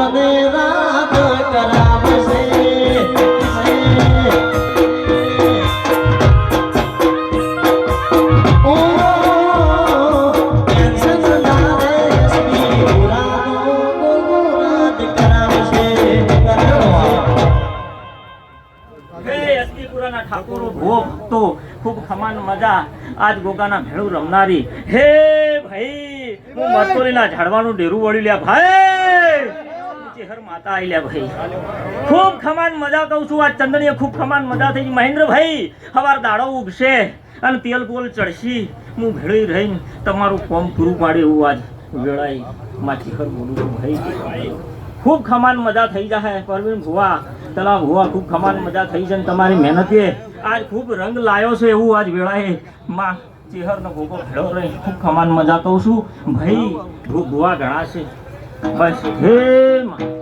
મને રાત કરાવશે ખૂબ ખમાન મજા આજ ગોગાના ભેળું રમનારી હે ભાઈ હું મરતોલીના ઝાડવાનું ડેરું વળી લ્યા ભાઈ ચેહર માતા આઈ લ્યા ભાઈ ખૂબ ખમાન મજા કહું છું આજ ચંદનીએ ખૂબ ખમાન મજા થઈ મહેન્દ્રભાઈ હવાર દાડો ઉગશે અને તેલ કોલ ચડશી હું ભેળી રહીને તમારું કોમ પૂરું પાડે એવું આજ વેળાઈ માથી હર બોલું છું ભાઈ ખૂબ ખમાન મજા થઈ જાય પરવીન ભુવા તલા ભુવા ખૂબ ખમાન મજા થઈ છે તમારી મહેનતે આજ ખૂબ રંગ લાયો છે એવું આજ વેળાએ માં ચેહરનો ભોગો ભેળો રહી ખૂબ ખમાન મજા કહું છું ભાઈ ભુવા ઘણા છે બસ હે માં